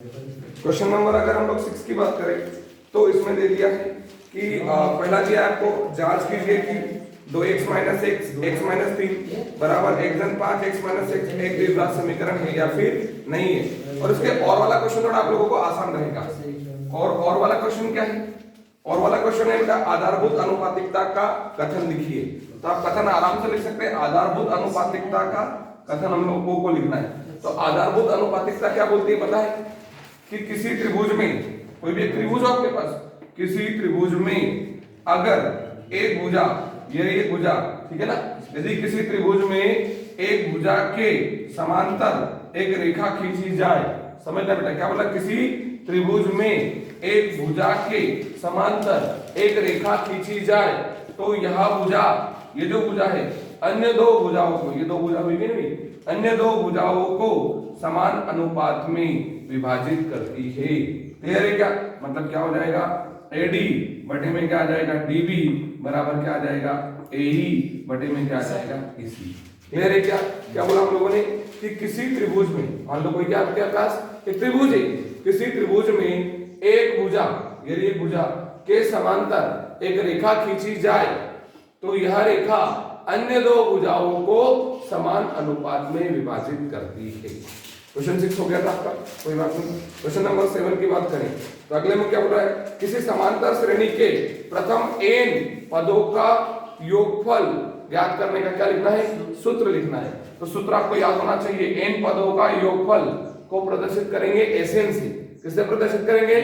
Question number अगर हम लोग 6 की बात करें तो इसमें दे दिया है कि पहला दिया है आपको, जांच कीजिए कि 2x माइनस x माइनस 3 बराबर 1/5 x माइनस x एक द्विघात समीकरण है या फिर नहीं है। और उसके और वाला क्वेश्चन थोड़ा आप लोगों को आसान रहेगा। और वाला क्वेश्चन क्या है? और वाला क्वेश्चन है बेटा, आधारभूत अनुपातिकता का कथन लिखिए। तो आप कथन आराम से लिख सकते हैं, आधारभूत अनुपातिकता का कथन हम लोगों को लिखना है। तो आधारभूत अनुपातिकता क्या बोलती है पता है कि किसी त्रिभुज में, कोई भी एक त्रिभुज हो आपके पास, किसी त्रिभुज में अगर एक भुजा, ये भुजा, ठीक है ना, यदि किसी त्रिभुज में एक भुजा के समांतर एक रेखा खींची जाए, समझना बेटा क्या बोला, किसी त्रिभुज में एक भुजा के समांतर एक रेखा खींची जाए तो यह भुजा, ये जो भुजा है, अन्य दो भुजाओं को, ये दो भुजा हुई नहीं, अन्य दो भुजाओं को समान अनुपात में विभाजित करती है। क्लियर है क्या? मतलब क्या हो जाएगा, AD बटे में क्या आ जाएगा, DB बराबर क्या आ जाएगा, AE बटे में क्या आ जाएगा, EC। क्लियर है क्या? क्या बोला हम लोगों ने कि किसी त्रिभुज में, मान लो कोई क्या आपके पास एक त्रिभुज है, किसी त्रिभुज में एक भुजा, ये एक भुजा के समांतर एक रेखा खींची जाए तो यह रेखा अन्य दो भुजाओं को समान अनुपात में विभाजित करती है। क्वेश्चन 6 हो गया था आपका, कोई बात नहीं। क्वेश्चन नंबर 7 की बात करें तो अगले में क्या बोल रहा है, किसी समांतर श्रेणी के प्रथम n पदों का योगफल ज्ञात करने का क्या लिखना है, सूत्र लिखना है। तो सूत्र आपको याद होना चाहिए, n पदों का योगफल को प्रदर्शित करेंगे Sn से। किससे प्रदर्शित करेंगे?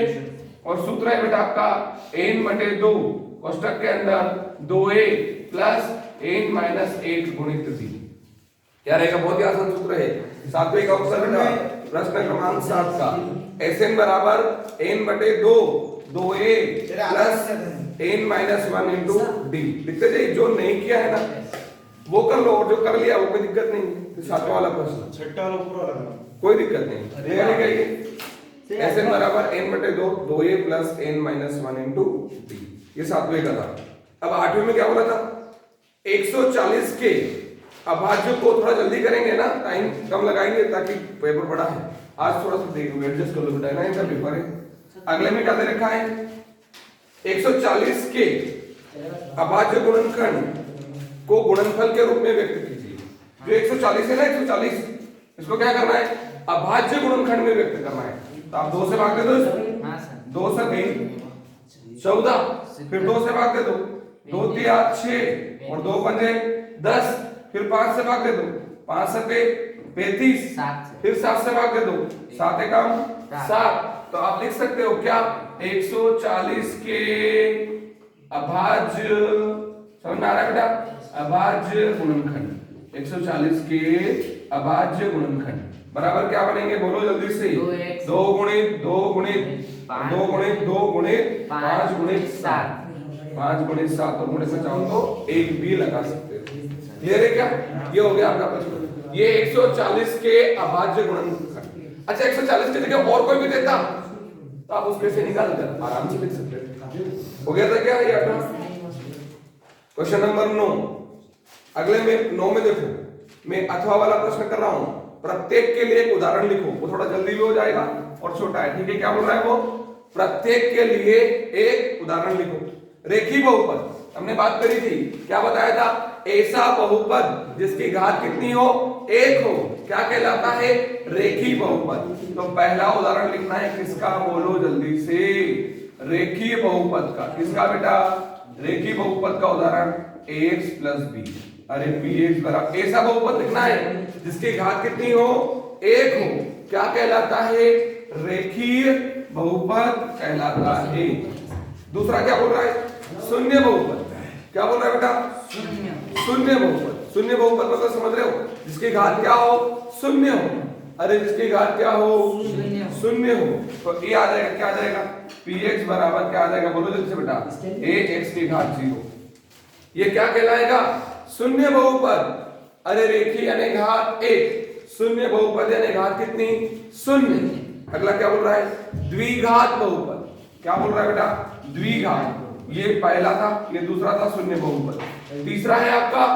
और सूत्र है बेटा आपका n/2 कोष्टक के अंदर 2a प्लस n माइनस 1 गुणित b। क्या रहेगा? बहुत ही आसान सूत्र है। सातवें का उत्तर बेटा प्रश्न क्रमांक 7 का Sn बराबर n/2 2a plus n minus 1 into d। लिखते जाइए, जो नहीं किया है ना वो कर लो, और जो कर लिया वो कोई दिक्कत नहीं है। सातवां वाला प्रश्न, छठा वाला पूरा लगाना, कोई दिक्कत नहीं। क्लियर है क्या? ये Sn बराबर n/2 2a plus n minus 1 into d, ये सातवें का था। अब आठवें में क्या बोला था, 140 के अभाज्य को थोड़ा जल्दी करेंगे ना, टाइम कम लगाएंगे ताकि पेपर बड़ा है। आज थोड़ा सा देखो, एडजस्ट कर लो बेटा, ना इनका पेपर है। अगले में क्या दे रखा है, 140 के अभाज्य गुणनखंड को गुणनफल के रूप में व्यक्त कीजिए। जो 140 है ना, 140 इसको क्या करना है, अभाज्य गुणनखंड में व्यक्त करना है। तो आप 2 से भाग दे दो, 2 से 3 14, फिर 2 से भाग दे दो, 2 3 6 और 2 पंजे 10, फिर 5 से भाग दे दो, 5 से 35, फिर 7 से भाग दे दो, 7 एकम 7। तो आप लिख सकते हो क्या, 140 के अभाज्य, समझ में आ रहा है बेटा, अभाज्य गुणनखंड, 140 के अभाज्य गुणनखंड बराबर क्या बनेंगे, बोलो जल्दी से, 2 गुणित 2 गुणित 2 गुणित 2 गुणित 5 गुणित 7, 5 गुणित 7 और गुणित में चाहो तो 1 भी लगा सकते हो। क्लियर है क्या? ये हो गया आपका प्रश्न। ये 140 के अभाज्य गुणनखंड। अच्छा, 140 की जगह और कोई भी देता तो आप उसमें से निकाल कर आराम से लिख सकते हो। हो गया था क्या ये आपका क्वेश्चन नंबर 9। अगले में 9 में देखो, मैं अथवा वाला प्रश्न कर रहा हूं, प्रत्येक के लिए एक उदाहरण लिखो। वो थोड़ा जल्दी भी हो जाएगा और छोटा है, ठीक है? क्या बोल रहा है वो, प्रत्येक के लिए एक उदाहरण लिखो। रेखी बहुपद हमने बात करी थी, क्या बताया था, ऐसा बहुपद जिसकी घात कितनी हो, 1 हो, क्या कहलाता है, रेखी बहुपद। तो पहला उदाहरण लिखना है किसका, बोलो जल्दी से, रेखीय बहुपद का। किसका बेटा, रेखीय बहुपद का उदाहरण ax प्लस b। अरे px बराबर, ऐसा बहुपद लिखना है जिसकी घात कितनी हो, 1 हो, क्या कहलाता है, रेखीय बहुपद कहलाता है। दूसरा क्या बोल रहा है, शून्य बहुपद। क्या बोल रहा है बेटा, शून्य बहुपद। शून्य बहुपद मतलब समझ रहे हो, जिसकी घात क्या हो, 0 हो। अरे जिसकी घात क्या हो, 0 हो, तो ये आ जाएगा, क्या आ जाएगा, px बराबर क्या आ जाएगा, बोलो जल्दी से बेटा, ax की घात 0। ये क्या कहलाएगा, शून्य बहुपद। अरे रेखीय यानी घात 1, शून्य बहुपद यानी घात कितनी, 0। अगला क्या बोल रहा है, द्विघात बहुपद। क्या बोल रहा है बेटा, द्विघात। ये पहला था, ये दूसरा था शून्य बहुपद। तीसरा है आपका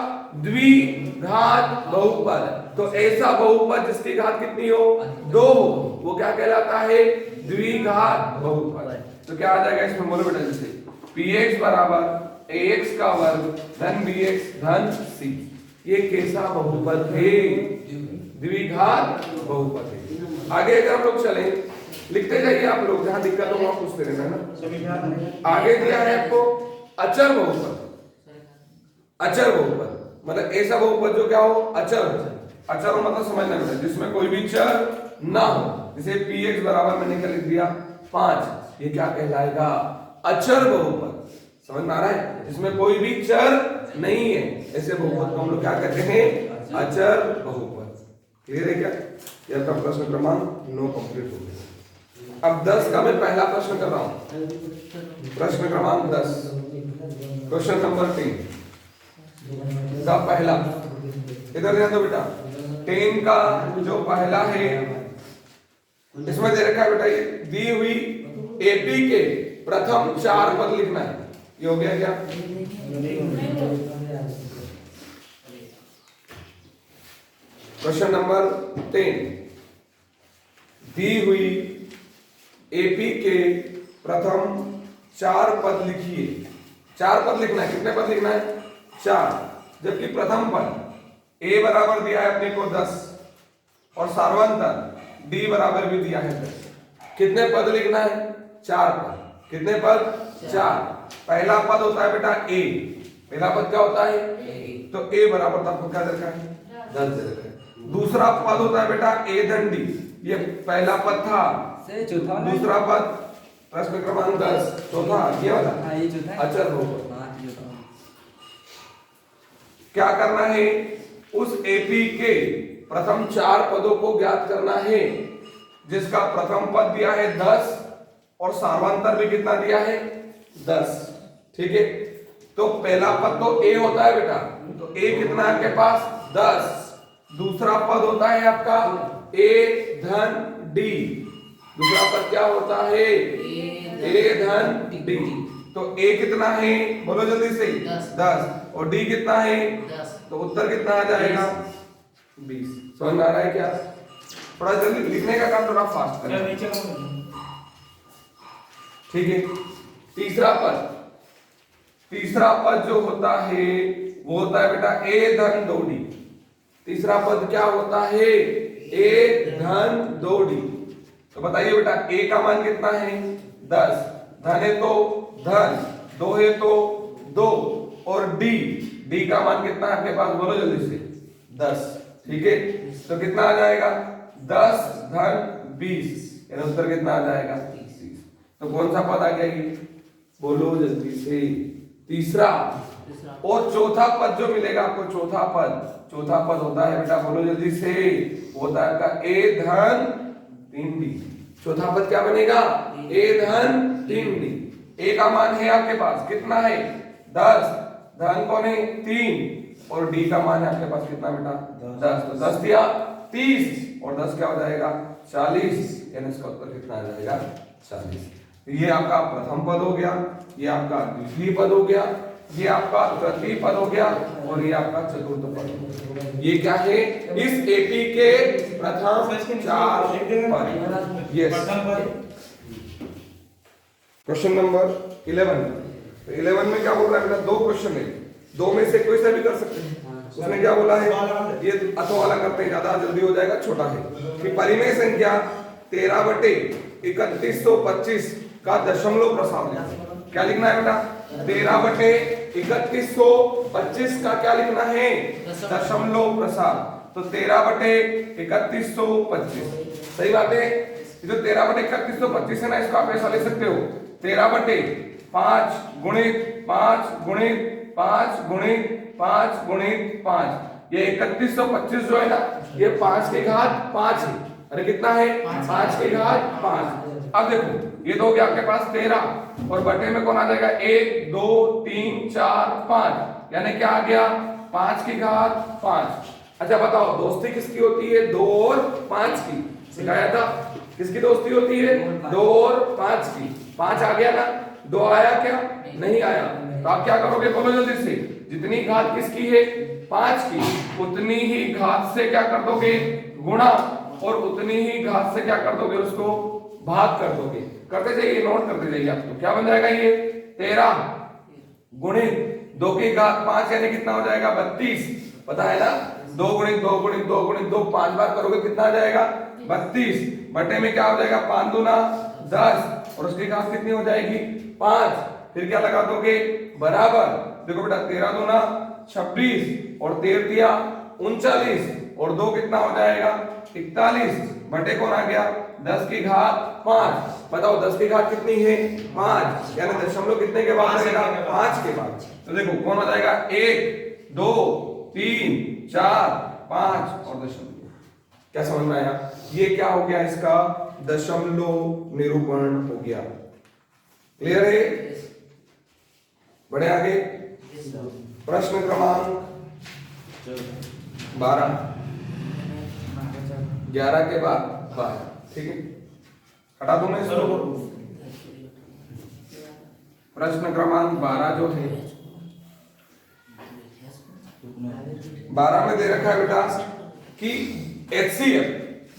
द्विघात बहुपद। तो ऐसा बहुपद जिसकी घात कितनी हो, 2 हो, वो क्या कहलाता है, द्विघात बहुपद। तो क्या आ जाएगा इसमें, बोलो बेटा, जैसे px बराबर ax का वर्ग धन bx धन c, ये कैसा बहुपद है, द्विघात बहुपद है। आगे अगर हम लोग चले, लिखते जाइए आप लोग, जहां दिक्कत हो वहां पूछते रहना ना। आगे दिया है आपको अचर बहुपद। अचर बहुपद मतलब ऐसा बहुपद जो क्या हो, अचर हो। अचर हो मतलब समझना बेटा, जिसमें कोई भी चर ना हो। जैसे px बराबर मैंने क्या लिख दिया, 5, ये क्या कहलाएगा, अचर बहुपद। समझ में आ रहा है, जिसमें कोई भी चर नहीं है, ऐसे बहुपद को हम लोग क्या कहते हैं, अचर बहुपद। क्लियर है क्या? यह आपका प्रश्न क्रमांक 9 कंप्लीट हो गया। अब 10 का मैं पहला प्रश्न कर रहा हूं, प्रश्न क्रमांक 10, क्वेश्चन नंबर 3 का पहला। इधर ध्यान दो बेटा, 10 का जो पहला है, इसमें दे रखा है बेटा, ये दी हुई एपी के प्रथम 4 पद लिखना है। ये हो गया क्या? क्वेश्चन नंबर 10, दी हुई एपी के प्रथम 4 पद लिखिए। 4 पद लिखना है, कितने पद लिखना है, 4। जबकि प्रथम पद a बराबर दिया है अपने को 10 और सार्वंतर d बराबर भी दिया है 10। कितने पद लिखना है, 4 पद। कितने पद, 4। पहला पद होता है बेटा a, पहला पद क्या होता है, तो a बराबर तो आपको क्या दे रखा है, 10 दे रखा है। दूसरा पद होता है बेटा a धन d, ये पहला पद था, दूसरा पद प्रश्न क्रमांक 10 चौथा, ये वाला अचर बहुपद। क्या करना है, उस एपी के प्रथम 4 पदों को ज्ञात करना है, जिसका प्रथम पद दिया है 10 और सार्वंतर भी कितना दिया है, 10। ठीक है, तो पहला पद तो a होता है बेटा, तो a कितना है आपके पास, 10। दूसरा पद होता है आपका a धन d, दूसरा पद क्या होता है, a धन d। तो a कितना है, बोलो जल्दी से, 10 और d कितना है, 10। तो उत्तर कितना आ जाएगा, 20। समझ में आ रहा है क्या? थोड़ा जल्दी लिखने का काम थोड़ा फास्ट करें। ठीक है, तीसरा पद जो होता है वो होता है बेटा a धन 2d। तीसरा पद क्या होता है, a धन 2d। तो बताइए बेटा a का मान कितना है, 10, धन है तो धन, 2 है तो 2, और d का मान कितना है आपके पास, बोलो जल्दी से, 10। ठीक है, तो कितना आ जाएगा, 10 धन 20, यानी उत्तर कितना आ जाएगा, 30। तो कौन सा पद आ गया ये, बोलो जल्दी से, तीसरा। और चौथा पद जो मिलेगा आपको, चौथा पद होता है बेटा, बोलो जल्दी से, होता है आपका a धन 3d। चौथा पद क्या बनेगा, a धन 3d। a का मान है आपके पास कितना है, 10, धन कौन है 3, और d का मान है आपके पास कितना बेटा, 10। तो 10 दिया 30 और 10 क्या हो जाएगा, 40, यानी इसका उत्तर कितना आ जाएगा, 40। तो ये आपका प्रथम पद हो गया, ये आपका द्वितीय पद हो गया, ये आपका तृतीय पद हो गया, और ये आपका चतुर्थ पद हो गया। ये क्या है, इस एपी के प्रथम 4 पद। Yes, question number 11। तो 11 में क्या बोल रहा है बेटा, 2 क्वेश्चन है, 2 में से कोई सा भी कर सकते हैं। उसने क्या बोला है, ये अथवा वाला करते हैं, ज्यादा जल्दी हो जाएगा, छोटा है कि परिमेय संख्या 13/3125 का दशमलव प्रसार लिखना। क्या लिखना है बेटा, 13/3125 का क्या लिखना है, दशमलव प्रसार। तो 13/3125, सही बात है। जो 13/3125 है ना, इसको आप ऐसा ले सकते हो, 13/5 गुणित 5 गुणित 5 गुणित 5 गुणित 5। ये 3125 जो है ना, ये 5 की घात 5 है। अरे कितना है, 5 की घात 5। अब देखो, ये तो हो गया आपके पास 13, और बटे में कौन आ जाएगा, 1 2 3 4 5, यानी क्या आ गया, 5 की घात 5। अच्छा बताओ, दोस्ती किसकी होती है, 2 और 5 की। सिखाया था, किसकी दोस्ती होती है, 2 और 5 की। 5 आ गया ना, 2 आया क्या, नहीं आया। तो आप क्या करोगे, बोलो जल्दी से, जितनी घात किसकी है 5 की, उतनी ही घात से क्या कर दोगे गुणा, और उतनी ही घात से क्या कर दोगे उसको भाग कर दोगे। करते जाइए, नोट करते जाइए। आपको क्या बन जाएगा ये 13 गुणित 2 की घात 5 यानी कितना हो जाएगा 32, पता है ना। 2 गुणित 2 गुणित 2 गुणित 2 5 बार करोगे कितना आ जाएगा 32, बटे में क्या हो जाएगा 5 दूना 10 और उसकी घात कितनी हो जाएगी 5। फिर क्या लगा दोगे बराबर, देखो बेटा 13 दूना 26 और 13 दिया 39 और 2 कितना हो जाएगा 41, बटे कौन आ गया 10 की घात 5। बताओ 10 की घात कितनी है 5, यानी दशमलव कितने के बाद आएगा 5 के बाद। तो देखो कौन हो जाएगा 1 2 3 4 5 और दशमलव। क्या समझ में आया, ये क्या हो गया इसका दशमलव निरूपण हो गया। क्लियर है, बढ़े आगे। प्रश्न क्रमांक 12, 11 के बाद 12, ठीक है, हटा दो मैं इसको। प्रश्न क्रमांक 12 जो है 12 में दे रखा है बेटा कि HCF,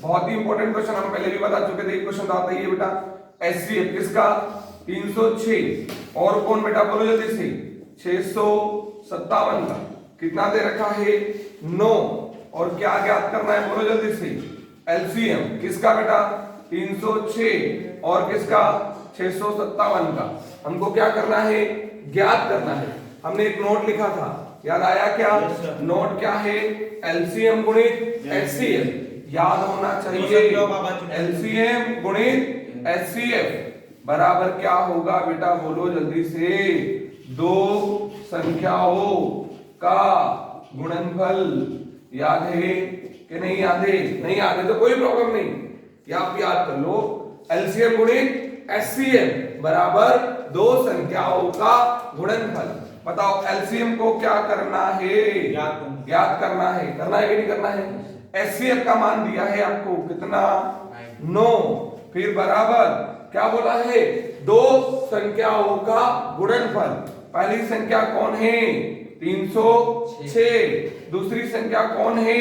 बहुत ही इंपॉर्टेंट क्वेश्चन, हम पहले भी बता चुके थे, क्वेश्चन आता ही है बेटा HCF किसका 306 और कौन बेटा बोलो जल्दी से 657 का कितना दे रखा है 9 और क्या ज्ञात करना है बोलो जल्दी से LCM किसका बेटा 306 और किसका 657 का हमको क्या करना है ज्ञात करना है। हमने एक नोट लिखा था, याद आया क्या? नोट क्या है? LCM गुणित HCF, याद होना चाहिए। LCM गुणित HCF बराबर क्या होगा बेटा बोलो जल्दी से, दो संख्याओं का गुणनफल। याद है कि नहीं याद है? नहीं याद है तो कोई प्रॉब्लम नहीं, या आप याद कर लो। LCM गुणित HCF बराबर दो संख्याओं का गुणनफल। बताओ LCM को क्या करना है? ज्ञात करना है। करना है कि नहीं करना है? HCF का मान दिया है आपको कितना 9, फिर बराबर क्या बोला है? दो संख्याओं का गुणनफल। पहली संख्या कौन है? 306, दूसरी संख्या कौन है?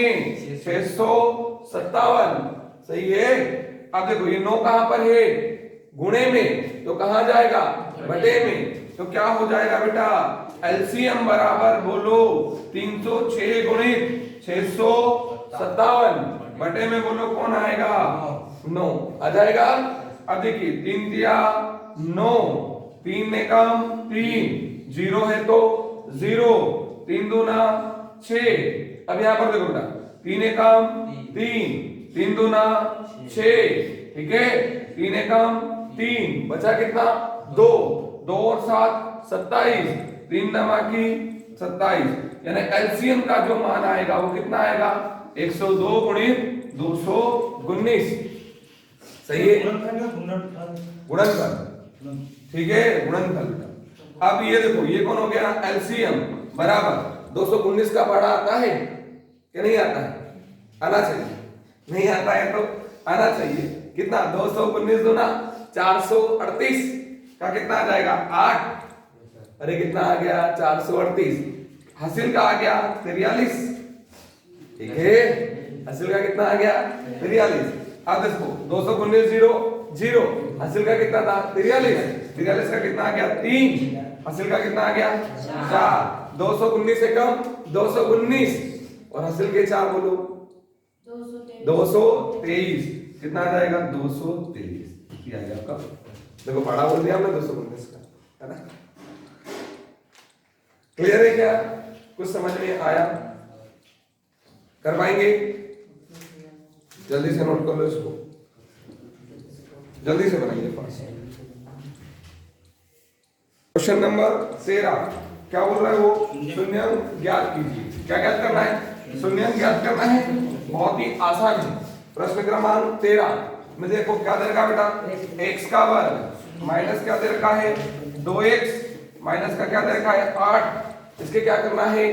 657। सही है। अब देखो ये 9 कहां पर है? गुणे में, तो कहां जाएगा? बटे में। तो क्या हो जाएगा बेटा? LCM बराबर बोलो 306 गुणित 657 बटे में बोलो कौन आएगा? 9 आ जाएगा। अब देखिए 3 दिया 9, 3 में कम 3, 0 है तो 0, 3 दूना 6। अब यहां पर देखो बेटा 3 एकम 3, 3 दूना 6, ठीक है। 3 एकम 3, बचा कितना? 2, 2 और 7 27, 3 दमाकी 27, यानी LCM का जो मान आएगा वो कितना आएगा? 102 गुणित 219। सही है, गुणनफल, ठीक है, गुणनफल। अब ये देखो ये कौन हो गया? LCM बराबर 219 का पढ़ा आता है कि नहीं आता है? आना चाहिए। नहीं आता है तो आना चाहिए। कितना? 219 दूना 438 का कितना आ जाएगा? 8। अरे कितना आ गया? 438। हासिल का आ गया 43, ठीक है। हासिल का कितना आ गया? 43। अब देखो 219 0 0, हासिल का कितना था? 43। 43 का कितना आ गया? 3, हासिल का कितना आ गया? 4। 219 से कम 219 और हासिल के 4 बोलो 223। कितना आ जाएगा? 223 ये आ गया आपका। देखो पढ़ा बोल दिया हमने 219 का, है ना? क्लियर है क्या? कुछ समझ में आया? कर पाएंगे? जल्दी से नोट कर लो इसको, जल्दी से बनाइए पास। क्वेश्चन नंबर 13 क्या बोल रहा है वो? शून्यांक ज्ञात कीजिए। क्या ज्ञात करना है? शून्यांक ज्ञात करना है। बहुत ही आसान है। प्रश्न क्रमांक 13 में देखो क्या दे रखा बेटा? x का वर्ग माइनस क्या दे रखा है? 2x माइनस का क्या दे रखा है? 8। इसके क्या करना है?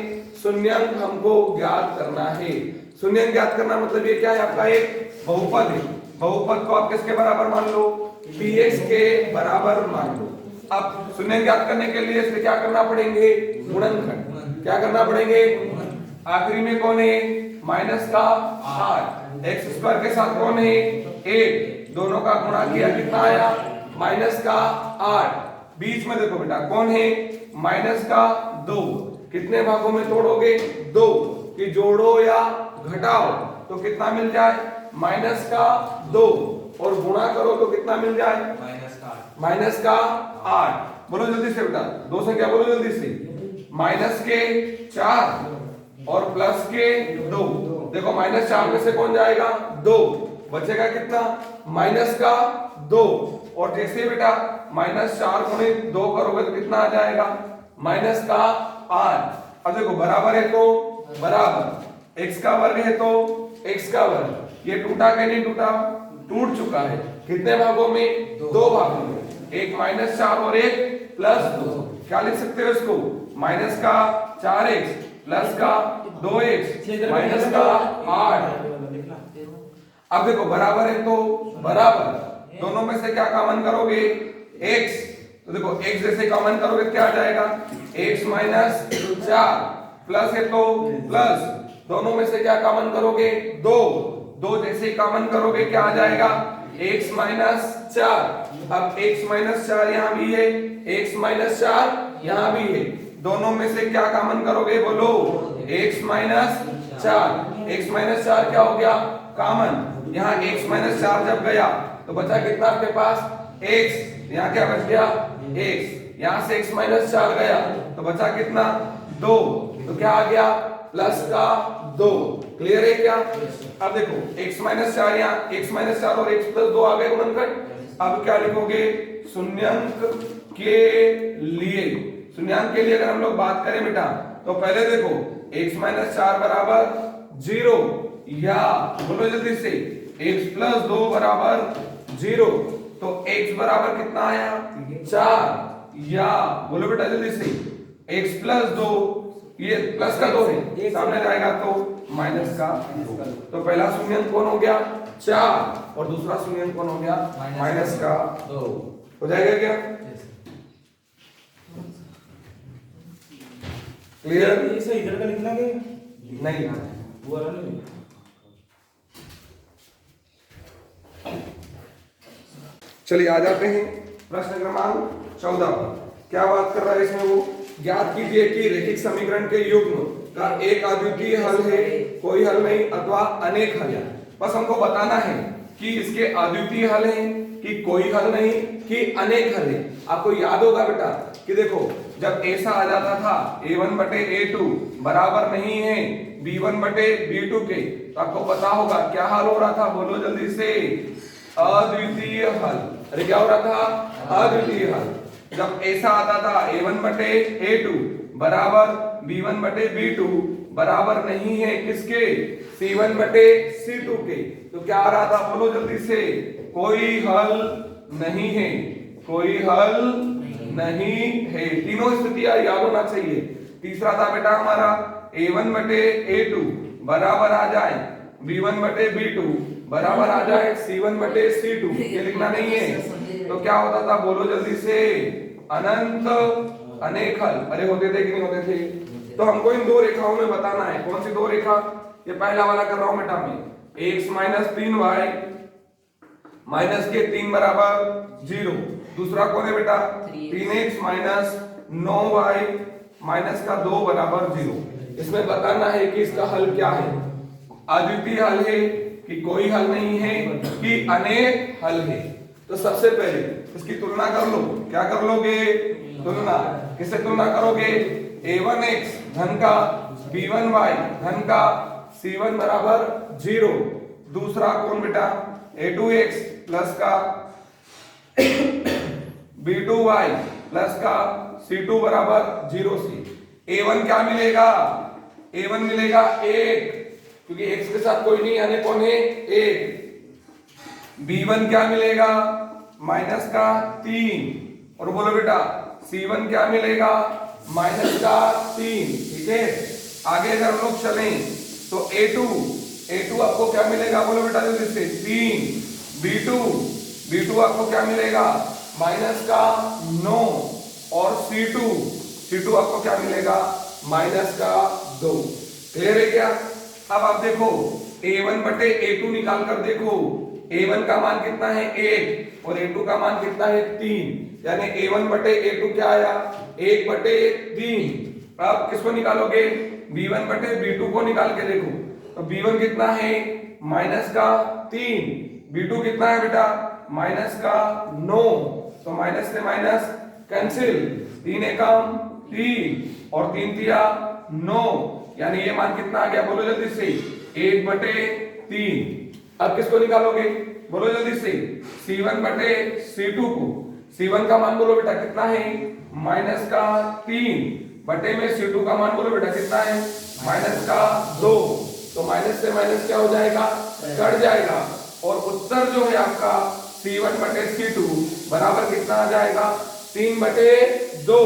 शून्यांक हमको ज्ञात करना है। शून्यांक ज्ञात करना मतलब ये क्या है? आपका एक बहुपद है। बहुपद को आप किसके बराबर मान लो? px के बराबर मान लो। अब शून्यांक ज्ञात करने के लिए इससे क्या करना पड़ेंगे? गुणनखंड। क्या करना पड़ेंगे, आखिरी में कौन है माइनस का 8, एक्स स्क्वायर के साथ कौन है 8, दोनों का गुणा किया कितना आया माइनस का 8, बीच में देखो बेटा कौन है माइनस का 2, कितने भागों में तोड़ोगे 2, कि जोड़ो या घटाओ तो कितना मिल जाए माइनस का 2, और गुणा करो तो कितना मिल जाए माइनस का 8। बोलो जल्दी से बेटा, दो संख्या बोलो जल्दी से, माइनस के 4 और प्लस के 2, देखो माइनस 4 में से कौन जाएगा 2, बचेगा कितना माइनस का 2, और जैसे बेटा माइनस 4 गुणे 2 करोगे तो कितना आ जाएगा माइनस का 8। अब देखो बराबर है तो बराबर, x का वर्ग है तो x का वर्ग, ये टूटा कि नहीं टूटा, टूट चुका है, कितने भागों में 2 भागों में, एक माइनस 4 और एक प्लस 2, क्या लिख सकते हो इसको माइनस का 4x प्लस का 2x माइनस का 8। अब देखो बराबर है तो बराबर, दोनों में से क्या कॉमन करोगे x, तो देखो x जैसे कॉमन करोगे क्या आ जाएगा x माइनस 4, प्लस है तो प्लस, दोनों में से क्या कॉमन करोगे 2, 2 जैसे कॉमन करोगे क्या आ जाएगा x माइनस 4, अब x माइनस 4 यहाँ भी है, x माइनस 4 यहाँ भी है, दोनों में से क्या कॉमन करोगे बोलो x माइनस 4, x माइनस 4 क्या हो गया कॉमन, यहाँ x माइनस 4 जब गया तो बचा कितना आपके पास x, यहाँ क्या बच गया x, यहाँ से x माइनस 4 गया तो बचा कितना 2, तो क्या आ गया प्लस का 2, क्लियर है क्या। अब देखो x माइनस 4 यहाँ x माइनस 4 और x प्लस 2 आ गए गुणनखंड, अब क्या लिखोगे शून्यांक के लिए, शून्यांक के लिए अगर हम लोग बात करें बेटा तो पहले देखो x माइनस 4 बराबर 0, या बोलो जल्दी से x प्लस 2 बराबर 0, तो x बराबर कितना आया 4, या बोलो बेटा जल्दी से x प्लस 2, ये प्लस का 2 है सामने जाएगा तो माइनस का 2, तो पहला शून्यांक कौन हो गया 4 और दूसरा शून्यांक कौन हो गया माइनस का 2, हो जाएगा क्या क्लियर। इसे इधर का लिखना है नहीं, वो वाला नहीं, चलिए आ जाते हैं प्रश्न क्रमांक 14 पर। क्या बात कर रहा है इसमें, वो ज्ञात कीजिए कि रैखिक समीकरण के युग्म का एक अद्वितीय हल है, कोई हल नहीं अथवा अनेक हल है। बस हमको बताना है कि इसके अद्वितीय हल है कि कोई हल नहीं कि अनेक हल है। आपको याद होगा बेटा कि देखो जब ऐसा आ जाता था a1 बटे a2 बराबर नहीं है b1 बटे b2 के, तो आपको पता होगा क्या हल हो रहा था, बोलो जल्दी से अद्वितीय हल। अरे क्या हो रहा था अद्वितीय हल। जब ऐसा आता था a1 बटे a2 बराबर b1 बटे b2 बराबर नहीं है किसके c1 बटे c2 के, तो क्या आ रहा था बोलो जल्दी से कोई हल नहीं है, कोई हल नहीं है। तीनों स्थितियां याद होना चाहिए। तीसरा था बेटा हमारा a1 बटे a2 बराबर आ जाए b1 बटे b2 बराबर आ जाए c1 बटे c2, ये लिखना नहीं है। तो क्या होता था बोलो जल्दी से अनंत अनेक हल। अरे होते थे कि नहीं होते थे। तो हमको इन दो रेखाओं में बताना है, कौन सी दो रेखा, ये पहला वाला कर रहा हूं बेटा मैं, x माइनस 3y माइनस के 3 बराबर 0। दूसरा कौन है बेटा 3x माइनस 9y माइनस का 2 बराबर 0। इसमें बताना है कि इसका हल क्या है, अद्वितीय हल है कि कोई हल नहीं है कि अनेक हल है। तो सबसे पहले इसकी तुलना कर लो। क्या कर लोगे तुलना, किससे तुलना करोगे a1x धन का b1y धन का c1 बराबर 0। दूसरा कौन बेटा a2x प्लस का b2y प्लस का c2 बराबर 0 से a1 क्या मिलेगा, a1 मिलेगा 1 क्योंकि x के साथ कोई नहीं आने कौन है 1। b1 क्या मिलेगा माइनस का 3 और बोलो बेटा c1 क्या मिलेगा माइनस का 3। ठीक है, आगे अगर हम लोग चलें तो a2 आपको क्या मिलेगा बोलो बेटा जल्दी से 3। b2 आपको क्या मिलेगा माइनस का 9 और c2 आपको क्या मिलेगा माइनस का 2। क्लियर है क्या? अब आप देखो a1 बटे a2 निकाल कर देखो, a1 का मान कितना है 1 और a2 का मान कितना है 3, यानी a1 बटे a2 क्या आया 1 बटे 3। अब किसको निकालोगे? b1 बटे b2 को निकाल के देखो, तो b1 कितना है माइनस का 3, b2 कितना है बेटा माइनस का 9, तो माइनस से माइनस कैंसिल, 3 एकम 3 और 3 तिया 9, यानी ये मान कितना आ गया बोलो जल्दी से 1 बटे 3। अब किसको निकालोगे बोलो जल्दी से? c1 बटे c2 को। c1 का मान बोलो बेटा कितना है माइनस का 3 बटे में c2 का मान बोलो बेटा कितना है माइनस का 2, तो माइनस से माइनस क्या हो जाएगा कट जाएगा, और उत्तर जो है आपका c1 बटे c2 बराबर कितना आ जाएगा 3 बटे 2।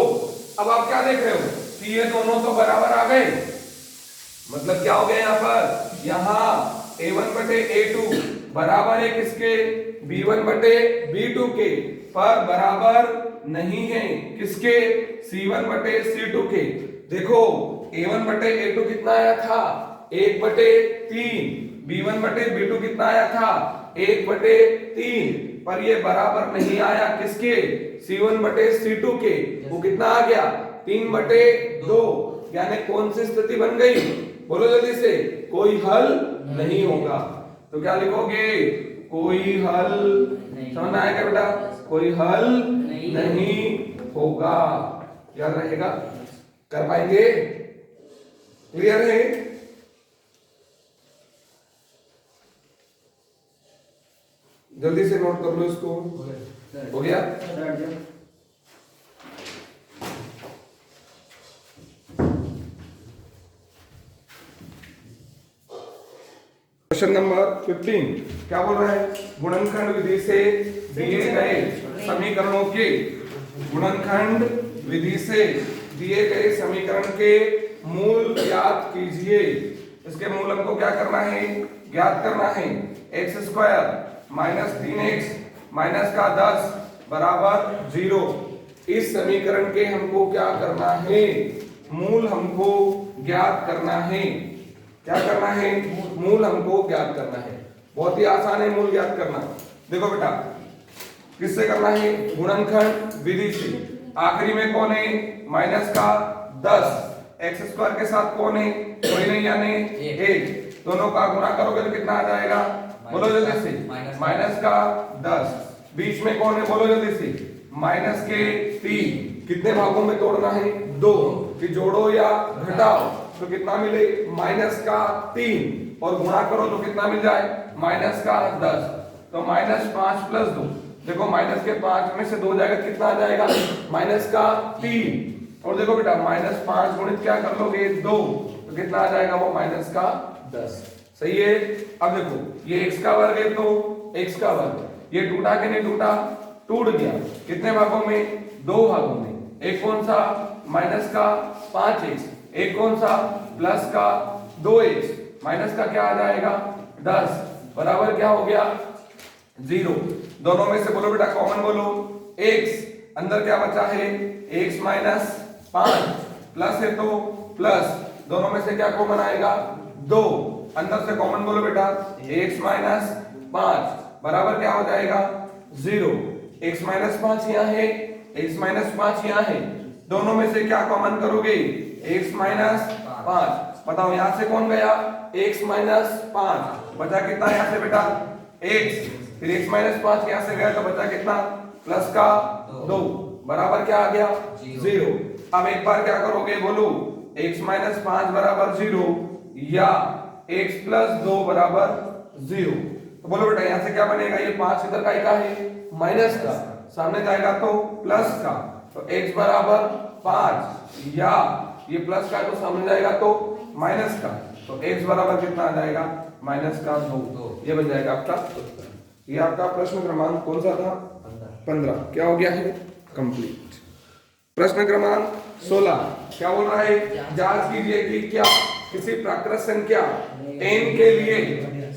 अब आप क्या देख रहे हो कि ये दोनों तो बराबर आ गए, मतलब क्या हो गया यहाँ पर, यहाँ a1 बटे a2 बराबर है किसके b1 बटे b2 के, पर बराबर नहीं है किसके c1 बटे c2 के। देखो a1 बटे a2 कितना आया था 1 बटे 3, b1 बटे b2 कितना आया था 1 बटे 3, पर ये बराबर नहीं आया किसके c1 बटे c2 के, वो कितना आ गया 3 बटे 2, यानी कौन सी स्थिति बन गई बोलो जल्दी से? कोई हल नहीं होगा। तो क्या लिखोगे? कोई हल, समझ में आएगा बेटा? कोई हल नहीं होगा, याद रहेगा? कर पाएंगे? क्लियर है? जल्दी से नोट कर लो इसको। हो गया? क्वेश्चन नंबर 15 क्या बोल रहा है? गुणनखंड विधि से दिए गए समीकरणों के, गुणनखंड विधि से दिए गए समीकरण के मूल ज्ञात कीजिए। इसके मूल हमको क्या करना है ज्ञात करना है। x square minus 3x minus का 10 बराबर 0। इस समीकरण के हमको क्या करना है मूल हमको ज्ञात करना है। क्या करना है? मूल हमको ज्ञात करना है। बहुत ही आसान है मूल ज्ञात करना। देखो बेटा किससे करना है? गुणनखंड विधि से। आखिरी में कौन है माइनस का 10, एक्स स्क्वायर के साथ कौन है कोई नहीं यानी 1, दोनों का गुणा करोगे तो कितना आ जाएगा बोलो जल्दी से? माइनस का 10। बीच में कौन है बोलो जल्दी से? माइनस के 3। कितने भागों में तोड़ना है? 2। कि जोड़ो या घटाओ तो कितना मिले माइनस का 3, और गुणा करो तो कितना मिल जाए माइनस का 10, तो माइनस 5 प्लस 2। देखो माइनस के 5 में से 2 जाएगा कितना आ जाएगा माइनस का 3, और देखो बेटा माइनस 5 गुणित क्या कर लोगे 2, तो कितना आ जाएगा वो माइनस का 10। सही है? अब देखो ये x का वर्ग है तो x का वर्ग, ये टूटा कि नहीं टूटा? टूट गया। कितने भागों में? 2 भागों में। एक कौन सा माइनस का 5x, एक कौन सा प्लस का 2x, माइनस का क्या आ जाएगा 10 बराबर क्या हो गया 0। दोनों में से बोलो बेटा कॉमन बोलो x, अंदर क्या बचा है x माइनस 5, प्लस है तो प्लस, दोनों में से क्या कॉमन आएगा 2, अंदर से कॉमन बोलो बेटा x माइनस 5 बराबर क्या हो जाएगा 0। x माइनस 5 यहाँ है, x माइनस 5 यहाँ है, दोनों में से क्या कॉमन करोगे x माइनस 5। बताओ यहां से कौन गया x माइनस 5, बचा कितना यहां से बेटा x, फिर x माइनस 5 यहां से गया तो बचा कितना प्लस का 2 बराबर क्या आ गया 0। अब एक बार क्या करोगे बोलो x माइनस 5 बराबर 0 या x प्लस 2 बराबर 0, तो बोलो बेटा यहां से क्या बनेगा? ये 5 इधर का है माइनस का, सामने जाएगा तो प्लस का, तो x बराबर 5 या ये प्लस का तो सामने जाएगा तो माइनस का, तो x बराबर कितना आ जाएगा माइनस का 2। ये बन जाएगा आपका उत्तर। ये आपका प्रश्न क्रमांक कौन सा था 15। क्या हो गया है कंप्लीट। प्रश्न क्रमांक 16 क्या बोल रहा है? जांच कीजिए कि क्या किसी प्राकृत संख्या n के लिए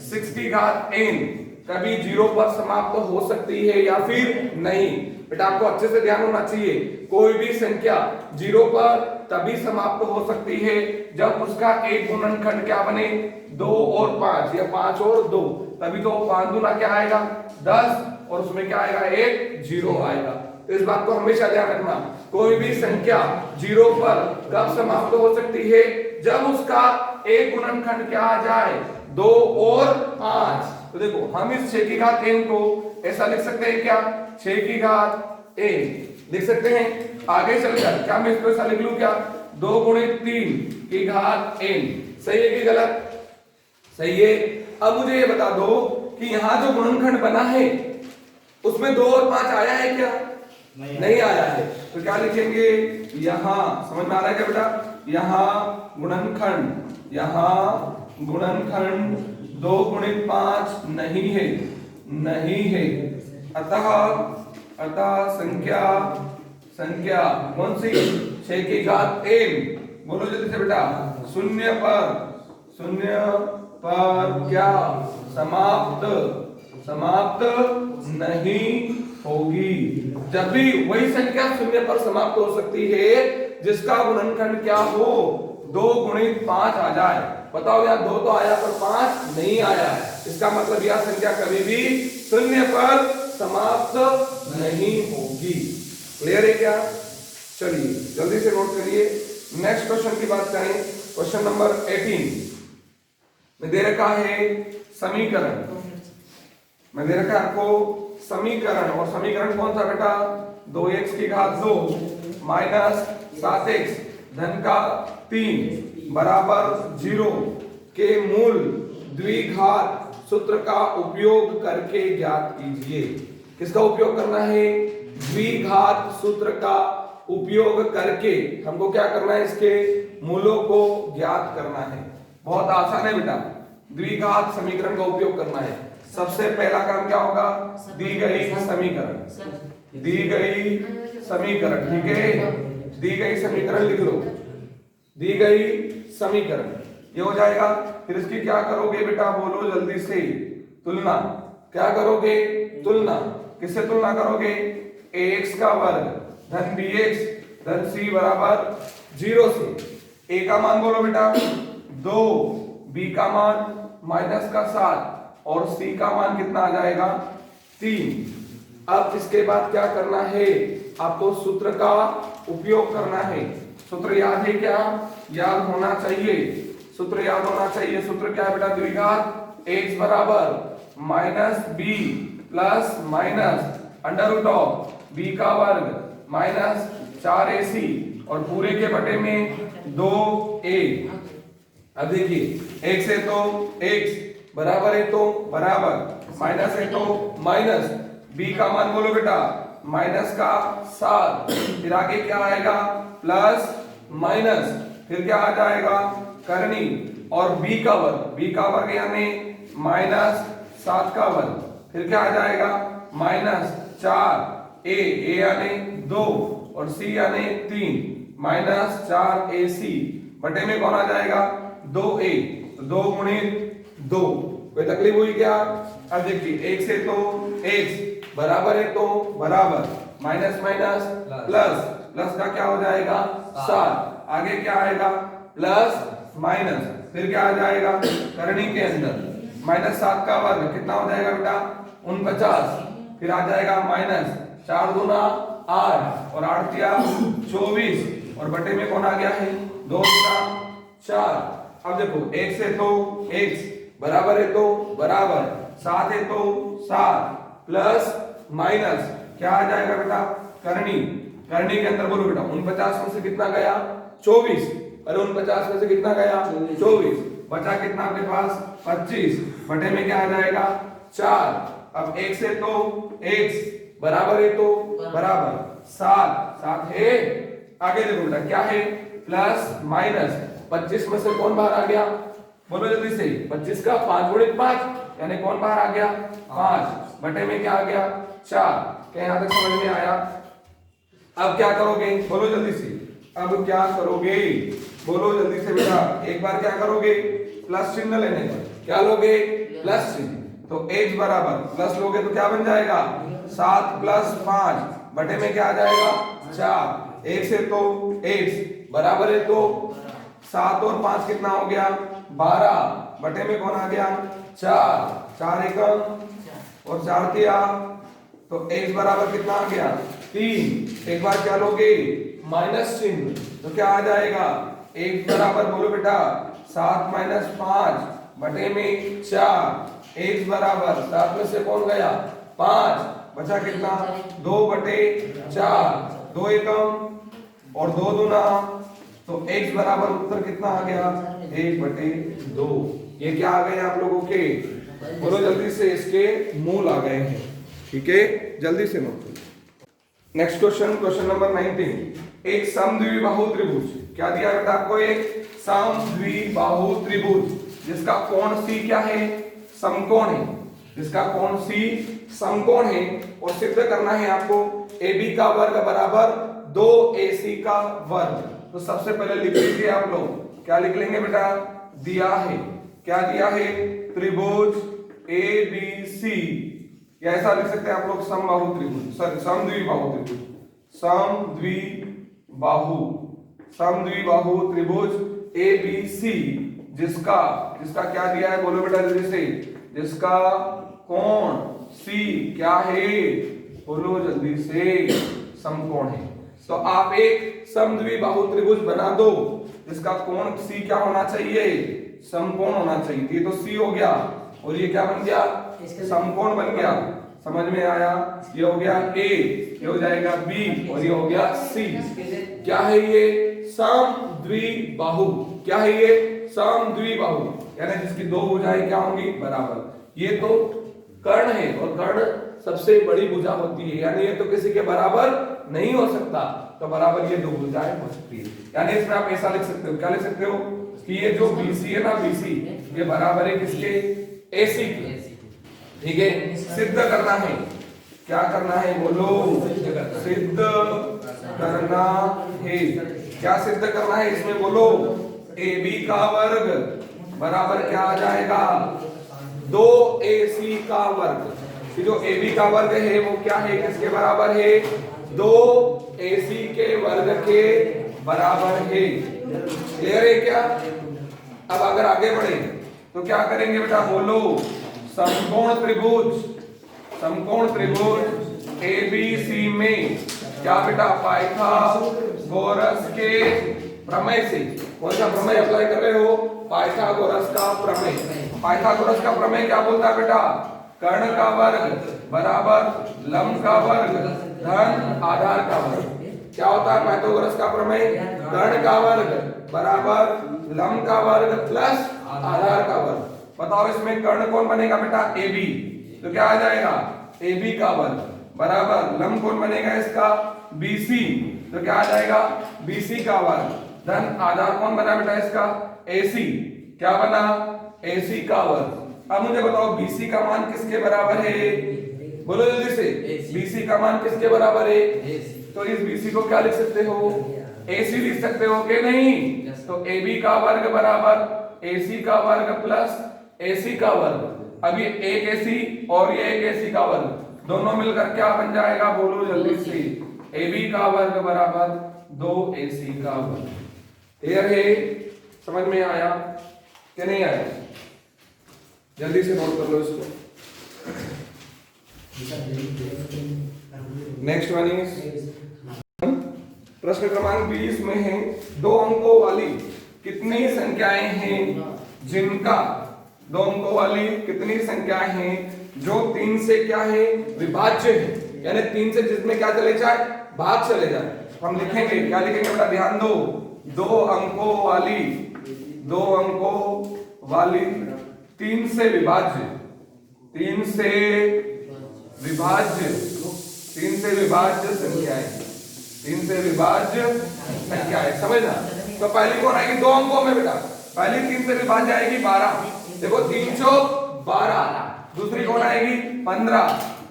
6 की घात n कभी 0 पर समाप्त हो सकती है या फिर नहीं। बेटा आपको अच्छे से ध्यान होना चाहिए, कोई भी संख्या 0 पर तभी समाप्त हो सकती है जब उसका एक गुणनखंड क्या बने, 2 और 5 या 5 और 2, तभी तो 5 दूना क्या आएगा 10 और उसमें क्या आएगा एक 0 आएगा। तो इस बात को हमेशा ध्यान रखना, कोई भी संख्या 0 पर कब समाप्त हो सकती है, जब उसका एक गुणनखंड क्या आ जाए 2 और 5। तो देखो हम इस 6 की घात n को ऐसा लिख सकते हैं क्या, 6 की घात n लिख सकते हैं। आगे चलकर क्या मैं इसको ऐसा लिख लूं क्या, 2 गुणित 3 की घात n। सही है कि गलत, सही है। अब मुझे ये बता दो कि यहां जो गुणनखंड बना है उसमें 2 और 5 आया है क्या, नहीं आया है। तो क्या लिखेंगे, यहां समझ में आ रहा है क्या बेटा, यहां गुणनखंड, यहां गुणनखंड 2 गुणित 5 नहीं है, नहीं है। अतः संख्या कौन सी, 6 की घात n, बोलो जल्दी से बेटा, शून्य पर क्या समाप्त नहीं होगी। जब भी वही संख्या शून्य पर समाप्त हो सकती है जिसका गुणनखंड क्या हो 2 गुणित 5 आ जाए। बताओ यार 2 तो आया पर 5 नहीं आया, इसका मतलब यह संख्या कभी भी शून्य पर समाप्त नहीं होगी। क्लियर है क्या, चलिए जल्दी से नोट करिए। नेक्स्ट क्वेश्चन की बात करें, क्वेश्चन नंबर 18 में दे रखा है समीकरण, मैं दे रखा है आपको समीकरण, और समीकरण कौन सा बेटा, 2x की घात 2 माइनस 7x धन का 3 बराबर 0 के मूल द्विघात सूत्र का उपयोग करके ज्ञात कीजिए। किसका उपयोग करना है, द्विघात सूत्र का उपयोग करके हमको क्या करना है, इसके मूलों को ज्ञात करना है। बहुत आसान है बेटा, द्विघात समीकरण का उपयोग करना है। सबसे पहला काम क्या होगा, दी गई समीकरण, ठीक है, दी गई समीकरण लिख लो, दी गई समीकरण ये हो जाएगा। फिर इसकी क्या करोगे बेटा, बोलो जल्दी से, तुलना। क्या करोगे, तुलना। किससे तुलना करोगे, ax का वर्ग धन bx धन c बराबर 0 से। a का मान बोलो बेटा 2, b का मान माइनस का 7 और c का मान कितना आ जाएगा 3। अब इसके बाद क्या करना है, आपको सूत्र का उपयोग करना है। सूत्र याद है क्या, याद होना चाहिए, सूत्र याद होना चाहिए। सूत्र क्या है बेटा, द्विघात x बराबर minus b plus minus under root of b का वर्ग माइनस 4ac और पूरे के बटे में 2a। अब देखिए x है तो x, बराबर है तो बराबर, माइनस है तो माइनस, b का मान बोलो बेटा माइनस का 7, फिर आगे क्या आएगा प्लस माइनस, फिर क्या आ जाएगा करनी, और b का वर्ग यानी माइनस 7 का वर्ग, फिर क्या आ जाएगा माइनस 4, a यानी 2 और c यानी 3, माइनस 4ac बटे में कौन आ जाएगा 2a, 2 गुणित 2। कोई तकलीफ हुई क्या, अब देखिए x है तो x, बराबर है तो बराबर, माइनस माइनस प्लस, प्लस का क्या हो जाएगा 7, आगे क्या आएगा प्लस माइनस, फिर क्या आ जाएगा करनी के अंदर माइनस 7 का वर्ग कितना हो जाएगा बेटा 49, फिर आ जाएगा माइनस 4 दूना 8 और 8 दिया 24 और बटे में कौन आ गया है 2 दूना 4। अब देखो x है तो x, बराबर है तो बराबर, 7 है तो 7 प्लस माइनस क्या आ जाएगा बेटा करनी, करनी के अंदर बोलो बेटा 49 में से कितना गया 24, अरे 49 में से कितना गया 24, बचा कितना आपके पास 25, बटे में क्या आ जाएगा 4। अब x है तो x, बराबर है तो बराबर, 7 है, आगे देखो बेटा क्या है प्लस माइनस, 25 में से कौन बाहर आ गया बोलो जल्दी से, 25 का 5 गुणित 5 यानी कौन बाहर आ गया 5, बटे में क्या आ गया 4। क्या यहां तक समझ में आया। अब क्या करोगे बोलो जल्दी से, अब क्या करोगे बोलो जल्दी से बेटा, एक बार क्या करोगे प्लस चिन्ह लेने पर क्या लोगे प्लस चिन्ह, तो x बराबर प्लस लोगे तो क्या बन जाएगा 7 प्लस 5 बटे में क्या आ जाएगा 4। x है तो x बराबर है तो 7 और 5 कितना हो गया 12 बटे में कौन आ गया 4। 4 एकम और 4 किया तो x बराबर कितना आ गया 3। एक बार क्या लोगे माइनस चिन्ह तो क्या आ जाएगा x बराबर बोलो बेटा 7 माइनस 5 बटे में 4। x बराबर 7 में से कौन गया 5 बचा कितना 2 बटे 4। 2 एकम और 2 दूना तो x बराबर उत्तर कितना आ गया 1 बटे 2। ये क्या आ गए आप लोगों के बोलो जल्दी से इसके मूल आ गए हैं। ठीक है जल्दी से note. Next question question number 19। एक समद्विबाहु त्रिभुज क्या दिया बेटा आपको एक समद्विबाहु त्रिभुज जिसका कोण C क्या है समकोण है। जिसका कोण C समकोण है और सिद्ध करना है आपको AB का वर्ग बराबर 2AC का वर्ग। तो सबसे पहले लिख लीजिए आप लोग क्या लिख लेंगे बेटा दिया है क्या दिया है त्रिभुज ABC या ऐसा लिख सकते हैं आप लोग समबाहु त्रिभुज सॉरी समद्विबाहु त्रिभुज समद्विबाहु त्रिभुज ABC जिसका जिसका क्या दिया है बोलो बेटा जल्दी से जिसका कोण C क्या है बोलो जल्दी से समकोण है। तो आप एक समद्विबाहु त्रिभुज बना दो जिसका कोण C क्या होना चाहिए समकोण होना चाहिए। ये तो C हो गया और ये क्या बन गया समकोण बन गया। समझ में आया ये हो गया A ये हो जाएगा B और ये हो गया C। क्या है ये समद्विबाहु क्या है ये समद्विबाहु यानी जिसकी दो भुजाएं क्या होंगी बराबर। ये तो कर्ण है और कर्ण सबसे बड़ी भुजा होती है यानी ये तो किसी के बराबर नहीं हो सकता तो बराबर ये दो भुजाएं हो सकती है। यानी इसमें आप ऐसा लिख सकते हो क्या लिख सकते हो कि ये जो BC है ना BC ये बराबर है किसके AC के। ठीक है सिद्ध करना है क्या करना है बोलो सिद्ध करना है। क्या सिद्ध करना है इसमें बोलो AB का वर्ग बराबर क्या आ जाएगा 2AC का वर्ग। जो AB का वर्ग है वो क्या है किसके बराबर है 2AC के वर्ग के बराबर है। क्लियर है क्या। अब अगर आगे बढ़े तो क्या करेंगे बेटा बोलो समकोण त्रिभुज ABC में क्या बेटा पाइथागोरस के प्रमेय से कौन सा प्रमेय अप्लाई कर रहे हो पाइथागोरस का प्रमेय। पाइथागोरस का प्रमेय क्या बोलता है बेटा कर्ण का वर्ग बराबर लंब का वर्ग धन आधार का वर्ग। क्या होता है पाइथागोरस का प्रमेय कर्ण का वर्ग बराबर लंब का वर्ग प्लस आधार का वर्ग। बताओ इसमें कर्ण कौन बनेगा बेटा AB तो क्या आ जाएगा AB का वर्ग बराबर लंब कौन बनेगा इसका BC तो क्या आ जाएगा BC का वर्ग धन आधार कौन बना बेटा इसका AC क्या बना AC का वर्ग। अब मुझे बताओ BC का मान किसके बराबर है बोलो जल्दी से BC का मान किसके बराबर है। तो इस BC को क्या लिख सकते हो AC लिख सकते हो कि नहीं। तो AB का वर्ग बराबर AC का वर्ग प्लस AC का वर्ग। अब ये एक AC और ये एक AC का वर्ग दोनों मिलकर क्या बन जाएगा बोलो जल्दी से AB का वर्ग बराबर 2AC का वर्ग। क्लियर है समझ में आया कि नहीं आया जल्दी से नोट कर लो इसको। नेक्स्ट वन इज प्रश्न क्रमांक 20 में है 2 अंकों वाली कितनी संख्याएं हैं जिनका 2 अंकों वाली कितनी संख्याएं हैं जो 3 से क्या है विभाज्य है यानी 3 से जिसमें क्या चले जाए भाग चले जाए। हम लिखेंगे क्या लिखेंगे बेटा ध्यान दो 2 अंकों वाली 3 से विभाज्य 3 से विभाज्य संख्याएं समझना। तो पहली कौन आएगी 2 अंकों में बेटा पहली 3 से विभाज्य आएगी 12 देखो 3 चौक 12 दूसरी कौन आएगी 15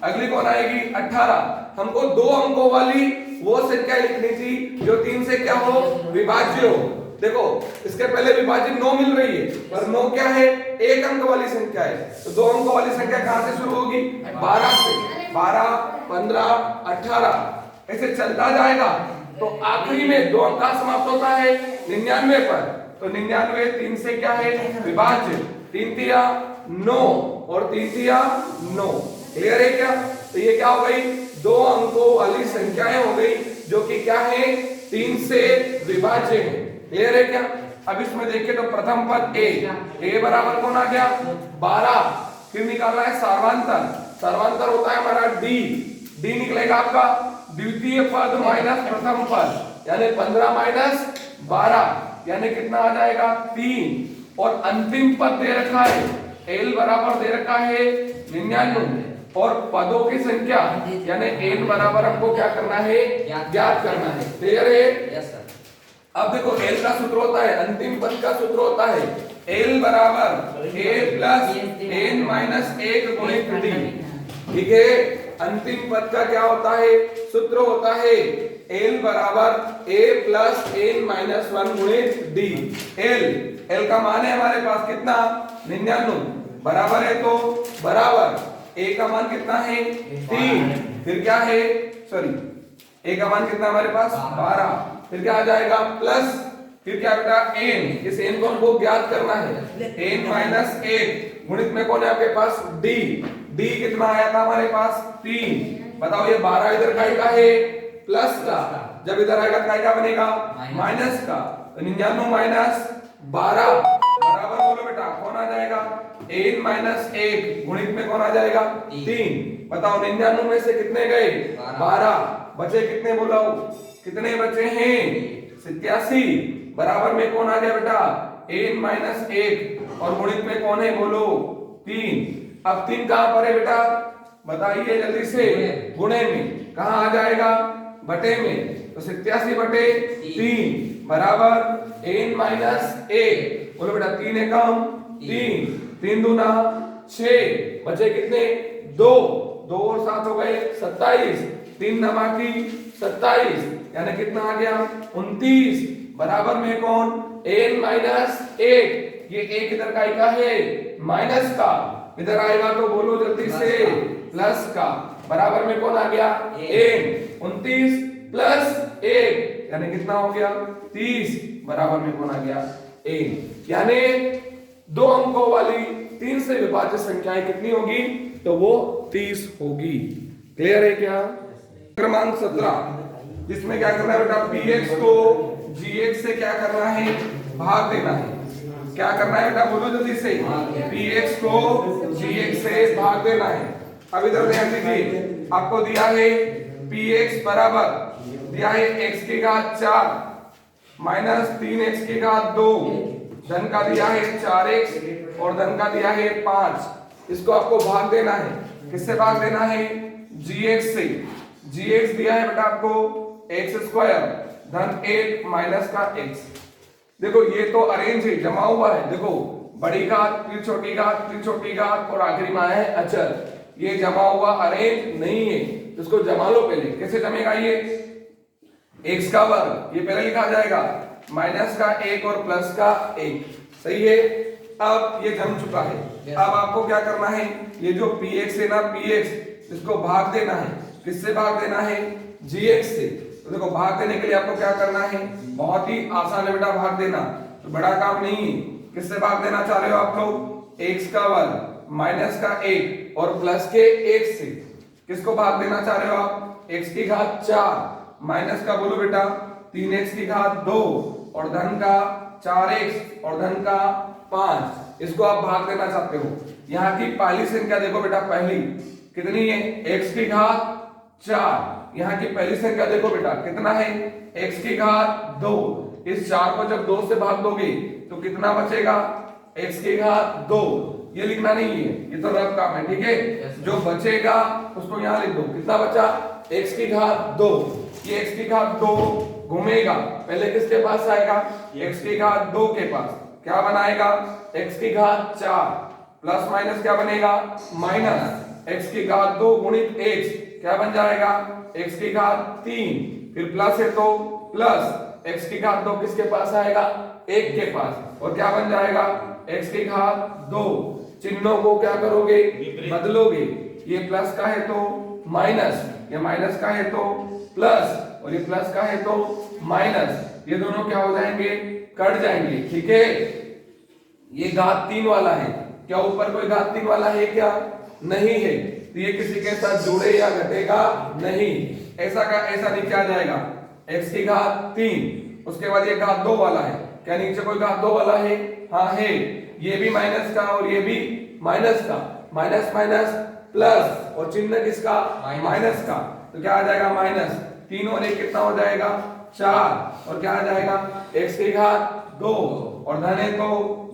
अगली कौन आएगी 18। हमको 2 अंकों वाली वो संख्या लिखनी थी जो 3 से क्या हो विभाज्य हो। देखो इसके पहले विभाजित 9 मिल रही है, पर 9 क्या है? एक अंक वाली संख्या है। तो 2 अंक वाली संख्या कहां से शुरू होगी? 12 से। 12, 15, 18 ऐसे चलता जाएगा। तो आखिरी में 2 अंक कहां समाप्त होता है? 99 पर। तो 99 3 से क्या है? विभाज्य। 3 तिया 9 और 3 तिया 9। क्लियर है क्या? तो ये क्या हो गई? 2 अंकों वाली संख्याएं हो गई, जो कि क्या है? 3 से विभाज्य है। क्लियर है क्या? अब इसमें देखिए तो प्रथम पद a बराबर कौन आ गया? 12। फिर निकालना है सर्वांतर। सर्वांतर होता है हमारा d निकलेगा आपका द्वितीय पद माइनस प्रथम पद, यानी 15 माइनस 12, यानी कितना आ जाएगा? 3। और अंतिम पद दे रखा है l बराबर दे रखा है 99 और पदों की संख्या यानी n बराबर हमको क्या करना है? ज्ञात करना है। क्लियर है? Yes sir. अब देखो l का सूत्र होता है, अंतिम पद का सूत्र होता है l बराबर a प्लस n माइनस 1 गुणित d। ठीक है? अंतिम पद का क्या होता है? सूत्र होता है l बराबर a प्लस n माइनस 1 गुणित d। l का मान है हमारे पास कितना? 99 बराबर है, तो बराबर a का मान कितना है? 3। फिर क्या है? सॉरी, a का मान कितना हमारे पास? 12। फिर क्या आ जाएगा? प्लस फिर क्या बेटा? n। इस n को हमको ज्ञात करना है। n माइनस 1 गुणित में कौन है आपके पास? d। d कितना आया था हमारे पास? 3। बताओ ये 12 इधर का है प्लस का, जब इधर आएगा तो क्या बनेगा? माइनस का। तो 99 माइनस 12 बराबर बोलो बेटा कौन आ जाएगा? n माइनस 1 गुणित में कौन आ जाएगा? 3। बताओ 99 में से कितने गए? 12। बचे कितने बोलो? कितने बचे हैं? 87। बराबर में कौन आ गया बेटा? n माइनस 1 और गुणित में कौन है बोलो? 3। अब 3 कहां पर है बेटा? बताइए जल्दी से। गुणे में। कहां आ जाएगा? बटे में। तो 87 बटे 3 बराबर n माइनस 1। बोलो बेटा 3 है कम 3, 3 दूना 6, बचे कितने? 2 और 7 हो गए 27। 3 नवाकी 27, यानी कितना आ गया? 29 बराबर में कौन? n minus 1। ये एक इधर का है माइनस का, इधर आएगा तो बोलो जल्दी से प्लस का। बराबर में कौन आ गया? n। 29 प्लस 1 यानी कितना हो गया? 30। बराबर में कौन आ गया? n। यानी 2 अंकों वाली 3 से विभाज्य संख्याएं कितनी होगी? तो वो 30 होगी। क्लियर है क्या? क्रमांक 17 जिसमें क्या करना है बेटा? px को gx से क्या करना है? भाग देना है। क्या करना है बेटा? बोलो जल्दी से। px को gx से भाग देना है। अब इधर ध्यान दीजिए, आपको दिया है px बराबर दिया है x की घात 4 माइनस 3x की घात 2, धन का दिया है 4x और धन का दिया है 5। इसको आपको भाग देना है। किससे भाग देना है? gx से। gx दिया है बेटा आपको x स्क्वायर धन 1 माइनस का x। देखो ये तो अरेंज है, जमा हुआ है। देखो बड़ी घात फिर छोटी घात फिर छोटी घात और आखिरी में है अचर। ये जमा हुआ अरेंज नहीं है, इसको जमा लो पहले। कैसे जमेगा ये? x का वर्ग ये पहले लिखा जाएगा, माइनस का 1 और प्लस का 1। सही है? अब ये जम चुका है। अब आपको क्या करना है? ये जो px है ना, px इसको भाग देना है। किससे भाग देना है? gx से। तो देखो भाग देने के लिए आपको क्या करना है? बहुत ही आसान है बेटा भाग देना, तो बड़ा काम नहीं है। किससे भाग देना चाह रहे हो आप लोग? x का वर्ग माइनस का 1 और प्लस के 1 से। किसको भाग देना चाह रहे हो आप? x की घात 4 माइनस का बोलो बेटा 3x की घात 2 और धन का 4x और धन का 5। इसको आप भाग देना चाहते हो। यहाँ की पहली संख्या देखो बेटा, पहली कितनी है? x की घात 4। यहाँ की पहली संख्या देखो बेटा कितना है? x की घात 2। इस 4 को जब 2 से भाग दोगे तो कितना बचेगा? x की घात 2। ये लिखना नहीं है, ये तो रफ काम है। ठीक है? जो बचेगा उसको यहाँ लिख दो। कितना बचा? x की घात 2। ये x की घात 2 घूमेगा, पहले किसके पास आएगा? x की घात 2 के पास। क्या बनाएगा? x की घात 4 प्लस माइनस क्या बनेगा? माइनस x की घात 2 गुणित x क्या बन जाएगा? x की घात 3। फिर प्लस है तो प्लस x की घात 2 किसके पास आएगा, 1 के पास, और क्या बन जाएगा x की घात 2। चिन्हों को क्या करोगे, बदलोगे, ये प्लस का है तो माइनस, ये माइनस का है तो प्लस, और ये प्लस का है तो माइनस, ये दोनों क्या हो जाएंगे, कट जाएंगे। ठीक है, ये घात 3 वाला है, क्या ऊपर कोई घात 3 वाला है क्या, नहीं है, तो ये किसी के साथ जुड़े या घटेगा नहीं, ऐसा का ऐसा नीचे आ जाएगा x की घात 3। उसके बाद ये घात 2 वाला है, क्या नीचे कोई घात 2 वाला है, हाँ है, ये भी माइनस का और ये भी माइनस का, माइनस माइनस प्लस, और चिन्ह किसका, माइनस का, तो क्या आ जाएगा माइनस 3 और 1 कितना हो जाएगा 4, और क्या आ जाएगा x की घात 2, और धन है तो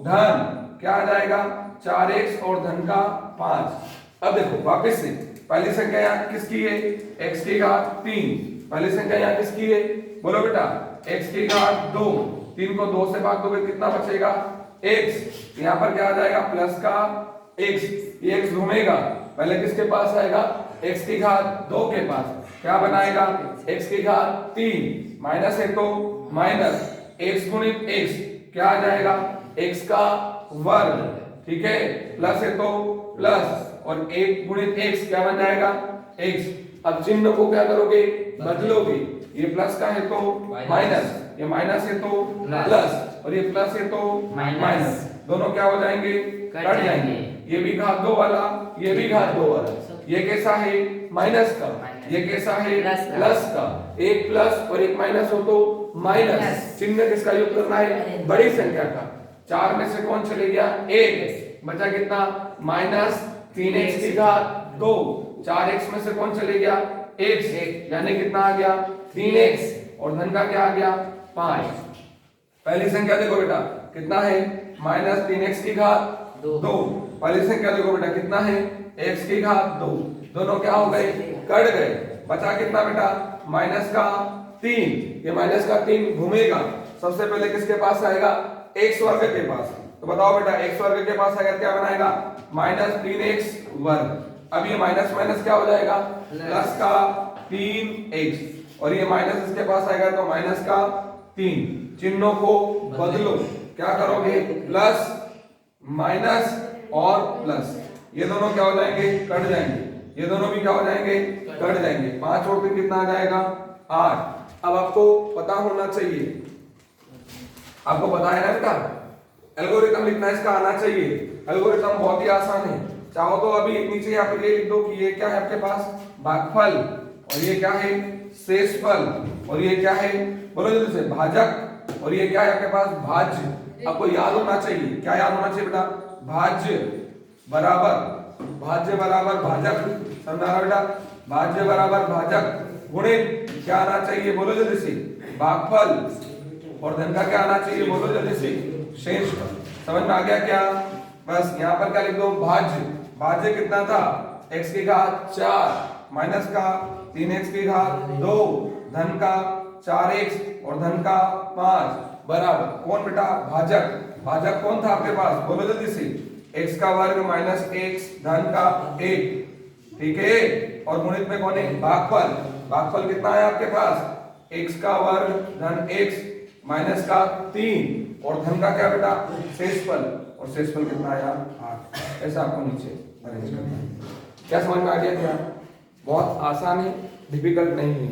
धन, क्या आ जाएगा 4x और धन का 5। अब देखो वापस से पहली संख्या यहाँ किसकी है, x की घात 3, पहली संख्या यहाँ किसकी है, बोलो बेटा, x की घात 2, 3 को 2 से भाग दोगे कितना बचेगा x, यहाँ पर क्या आ जाएगा प्लस का x, ये x घूमेगा, पहले किसके पास आएगा, x की घात 2 के पास, क्या बनाएगा x की घात 3, माइनस है तो माइनस, x गुणित x क्या आ जाएगा x का वर्ग, ठीक है, प्लस है तो प्लस, और 1 गुणित x क्या बन जाएगा x। अब चिन्ह को क्या करोगे, बदलोगे, ये प्लस का है तो माइनस, ये माइनस है तो प्लस, और ये प्लस है तो माइनस, दोनों क्या हो जाएंगे, कट जाएंगे, ये भी घात 2 वाला, ये भी घात 2 वाला, ये कैसा है माइनस का, ये कैसा है प्लस का, एक प्लस और एक माइनस हो तो माइनस, चिन्ह किसका यूज करना है, बड़ी संख्या का। 4 में से कौन चले गया, 1, बचा कितना माइनस 3x की घात 2, 4x में से कौन चले गया, x, यानी कितना आ गया 3x, और धन का क्या आ गया 5। पहली संख्या देखो बेटा कितना है, माइनस 3x की घात 2, पहली संख्या देखो बेटा कितना है, x की घात 2, दोनों क्या हो गए, कट गए, बचा कितना बेटा माइनस का 3, ये माइनस का 3 घूमेगा, सबसे पहले किसके पास आएगा, x वर्ग के पास, तो बताओ बेटा x वर्ग के पास आएगा क्या बनाएगा, माइनस 3x वर्ग। अब ये माइनस माइनस क्या हो जाएगा, प्लस का 3x, और ये माइनस इसके पास आएगा तो माइनस का 3, चिन्हों को बदलो, क्या करोगे, प्लस माइनस और प्लस, ये दोनों क्या हो जाएंगे, कट जाएंगे, ये दोनों भी क्या हो जाएंगे, कट जाएंगे, 5 और 3 कितना आ जाएगा 8। अब आपको पता होना चाहिए, आपको पता है ना बेटा, एल्गोरिथम लिखना इसका आना चाहिए, एल्गोरिथम बहुत ही आसान है, चाहो तो अभी नीचे यहाँ पे ये लिख दो कि ये क्या है आपके पास, भागफल, और ये क्या है शेषफल, और ये क्या है, बोलो जल्दी से, भाजक, और ये क्या है आपके पास, भाज्य। आपको याद होना चाहिए, क्या याद होना चाहिए बेटा, भाज्य बराबर भाजक, समझा बेटा, भाज्य बराबर भाजक गुणित क्या आना चाहिए, बोलो जल्दी से, भागफल, और धन का क्या आना चाहिए, बोलो जल्दी से, शेषफल। समझ में आ गया क्या, बस यहाँ पर क्या लिख दो, भाज्य, भाज्य कितना था, x की घात 4 माइनस का 3x की घात 2, धन का 4x और धन का 5 बराबर कौन बेटा, भाजक, भाजक कौन था आपके पास, बोलो जल्दी से, x का वर्ग माइनस x धन का 1, ठीक है, और गुणित में कौन है, भागफल, भागफल कितना है आपके पास, x का वर्ग धन x माइनस का 3, और धन का क्या बेटा, शेषफल, और शेषफल कितना आया 8। ऐसा आपको नीचे अरेंज करना है। क्या समझ में आ गया क्या, बहुत आसान है, डिफिकल्ट नहीं है।